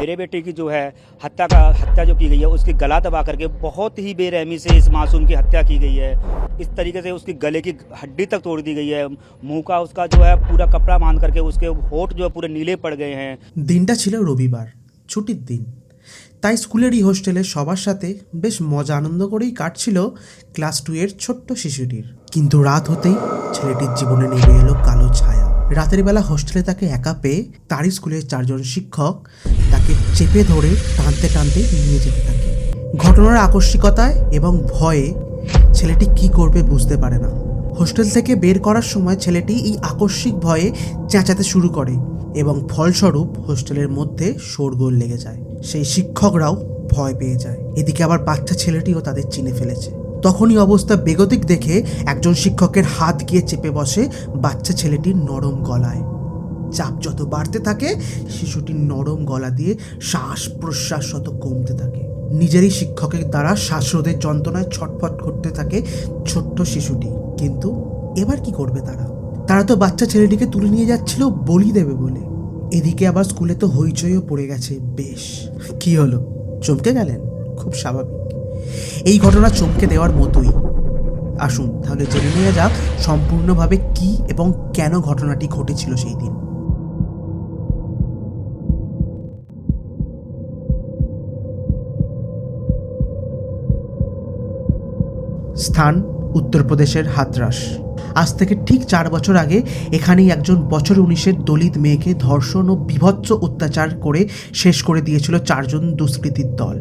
मेरे बेटे की जो है हत्या जो की गई है, उसकी गला दबा करके बहुत ही बेरहमी से इस मासूम की हत्या की गई है। इस तरीके से उसकी गले की हड्डी तक तोड़ दी गई है। मुंह का उसका जो है पूरा कपड़ा बांध करके उसके होठ जो है पूरे नीले पड़ गए हैं। দিনটা ছিল রবিবার, ছুটির দিন। তাই স্কুলেরই হোস্টেলে সবার সাথে বেশ মজা আনন্দ করেই কাটছিল ক্লাস 2 এর ছোট্ট শিশুটির। কিন্তু রাত হতেই ছেলেটির জীবনে নেমে এলো কালো ছায়া। রাতের বেলা হোস্টেলে তাকে একা পেয়ে তারই স্কুলের 4 জন শিক্ষক তাকে চেপে ধরে টানতে টানতে নিয়ে যেতে থাকে। ঘটনার আকস্মিকতায় এবং ভয়ে ছেলেটি কি করবে বুঝতে পারে না। হোস্টেল থেকে বের করার সময় ছেলেটি এই আকস্মিক ভয়ে চেঁচাতে শুরু করে এবং ফলস্বরূপ হোস্টেলের মধ্যে শোরগোল লেগে যায়। সেই শিক্ষকরাও ভয় পেয়ে যায়। এদিকে আবার বাচ্চা ছেলেটিও তাদের চিনে ফেলেছে। তখনই অবস্থা বেগতিক দেখে একজন শিক্ষকের হাত গিয়ে চেপে বসে বাচ্চা ছেলেটির নরম গলায়। চাপ যত বাড়তে থাকে শিশুটির নরম গলা দিয়ে শ্বাস প্রশ্বাস যত কমতে থাকে। নিজেরই শিক্ষকের দ্বারা শ্বাসরোধের যন্ত্রণায় ছটফট করতে থাকে ছোট্ট শিশুটি। কিন্তু এবার কি করবে তারা তো বাচ্চা ছেলেটিকে তুলে নিয়ে যাচ্ছিল বলি দেবে বলে। এদিকে আবার স্কুলে তো হইচইও পড়ে গেছে বেশ। কি হলো, চমকে গেলেন? খুব স্বাভাবিক, এই ঘটনা চমকে দেওয়ার মতোই। আসুন তাহলে জেনে নেওয়া যাক সম্পূর্ণভাবে কি এবং কেন ঘটনাটি ঘটেছিল সেই দিন। স্থান উত্তরপ্রদেশের হাতরাস। আজ থেকে ঠিক 4 বছর আগে এখানেই একজন বছর 19-এর দলিত মেয়েকে ধর্ষণ ও বীভৎস অত্যাচার করে শেষ করে দিয়েছিল 4 জন দুষ্কৃতীর দল।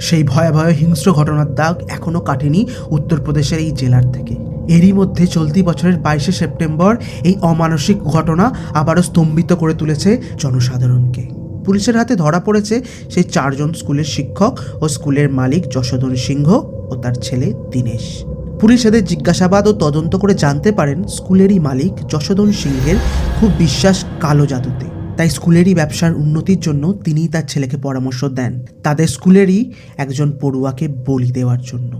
সেই ভয়াবহ হিংস্র ঘটনার দাগ এখনও কাটেনি উত্তরপ্রদেশের এই জেলার থেকে। এরই মধ্যে চলতি বছরের 22শে সেপ্টেম্বর এই অমানসিক ঘটনা আবারও স্তম্ভিত করে তুলেছে জনসাধারণকে। পুলিশের হাতে ধরা পড়েছে সেই 4 জন স্কুলের শিক্ষক ও স্কুলের মালিক যশোধন সিংহ ও তার ছেলে দীনেশ। পুলিশ এদের জিজ্ঞাসাবাদ ও তদন্ত করে জানতে পারেন স্কুলেরই মালিক যশোধন সিংহের খুব বিশ্বাস কালো জাদুতে। তাই স্কুলেরই ব্যবসার উন্নতির জন্য তিনিই তার ছেলেকে পরামর্শ দেন তাদের স্কুলেরই একজন পড়ুয়াকে বলি দেওয়ার জন্য।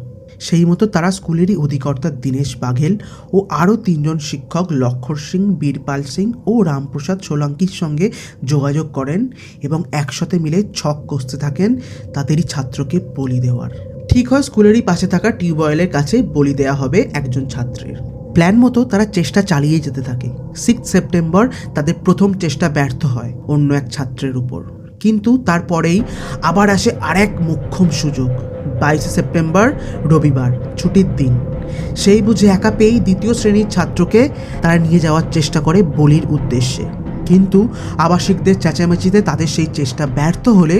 সেই মতো তারা স্কুলেরই অধিকর্তা দীনেশ বাঘেল ও আরও 3 জন শিক্ষক লক্ষর সিং, বীরপাল সিং ও রামপ্রসাদ সোলাঙ্কির সঙ্গে যোগাযোগ করেন এবং একসাথে মিলে ছক কষতে থাকেন তাদেরই ছাত্রকে বলি দেওয়ার। ঠিক হয় স্কুলেরই পাশে থাকা টিউবওয়েলের কাছে বলি দেওয়া হবে একজন ছাত্রের। প্ল্যান মতো তারা চেষ্টা চালিয়ে যেতে থাকে। 6 সেপ্টেম্বর তাদের প্রথম চেষ্টা ব্যর্থ হয় অন্য এক ছাত্রের উপর। কিন্তু তারপরেই আবার আসে আরেক মোক্ষম সুযোগ। 22শে সেপ্টেম্বর রবিবার, ছুটির দিন। সেই বুঝে একা পেয়েই 2য় শ্রেণীর ছাত্রকে তারা নিয়ে যাওয়ার চেষ্টা করে বলির উদ্দেশ্যে। কিন্তু আবাসিকদের চেঁচামেচিতে তাদের সেই চেষ্টা ব্যর্থ হলে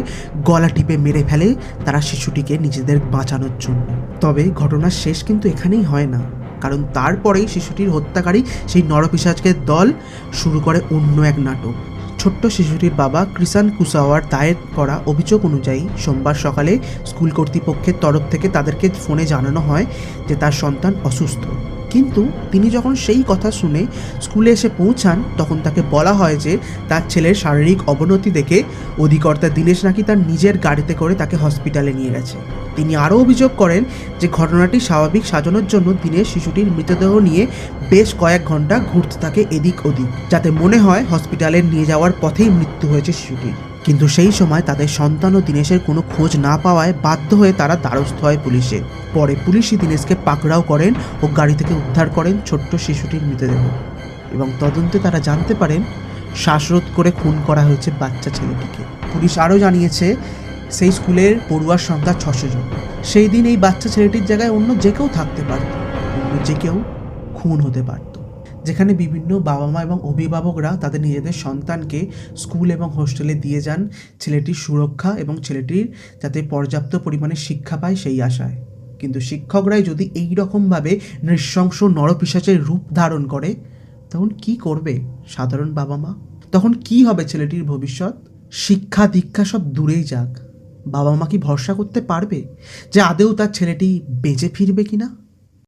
গলা টিপে মেরে ফেলে তারা শিশুটিকে নিজেদের বাঁচানোর জন্য। তবে ঘটনার শেষ কিন্তু এখানেই হয় না, কারণ তারপরেই শিশুটির হত্যাকারী সেই নরপিশাচের দল শুরু করে অন্য এক নাটক। ছোট্ট শিশুটির বাবা কৃষাণ কুশওয়ার দায়ের করা অভিযোগ অনুযায়ী সোমবার সকালে স্কুল কর্তৃপক্ষের তরফ থেকে তাদেরকে ফোনে জানানো হয় যে তার সন্তান অসুস্থ। কিন্তু তিনি যখন সেই কথা শুনে স্কুলে এসে পৌঁছান তখন তাকে বলা হয় যে তার ছেলের শারীরিক অবনতি দেখে অধিকর্তা দীনেশ নাকি তার নিজের গাড়িতে করে তাকে হসপিটালে নিয়ে গেছে। তিনি আরও অভিযোগ করেন যে ঘটনাটি স্বাভাবিক সাজানোর জন্য দীনেশ শিশুটির মৃতদেহ নিয়ে বেশ কয়েক ঘন্টা ঘুরতে থাকে এদিক ওদিক, যাতে মনে হয় হসপিটালে নিয়ে যাওয়ার পথেই মৃত্যু হয়েছে শিশুটির। কিন্তু সেই সময় তাদের সন্তান ও দীনেশের কোনো খোঁজ না পাওয়ায় বাধ্য হয়ে তারা দ্বারস্থ হয় পুলিশের। পরে পুলিশই দীনেশকে পাকড়াও করেন ও গাড়ি থেকে উদ্ধার করেন ছোট্ট শিশুটির মৃতদেহ। এবং তদন্তে তারা জানতে পারেন শ্বাসরোধ করে খুন করা হয়েছে বাচ্চা ছেলেটিকে। পুলিশ আরও জানিয়েছে সেই স্কুলের পড়ুয়ার সংখ্যা 600 জন। সেই দিন এই বাচ্চা ছেলেটির জায়গায় অন্য যে কেউ থাকতে পারত, অন্য যে কেউ খুন হতে পারত। যেখানে বিভিন্ন বাবা মা এবং অভিভাবকরা তাদের নিজেদের সন্তানকে স্কুল এবং হোস্টেলে দিয়ে যান ছেলেটির সুরক্ষা এবং ছেলেটির যাতে পর্যাপ্ত পরিমাণে শিক্ষা পায় সেই আশায়। কিন্তু শিক্ষকরাই যদি এই রকমভাবে নৃশংস নরপিশাচের রূপ ধারণ করে তখন কি করবে সাধারণ বাবা মা? তখন কি হবে ছেলেটির ভবিষ্যৎ? শিক্ষা দীক্ষা সব দূরেই যাক, বাবা মা কি ভরসা করতে পারবে যে আদৌ তার ছেলেটি বেঁচে ফিরবে কিনা?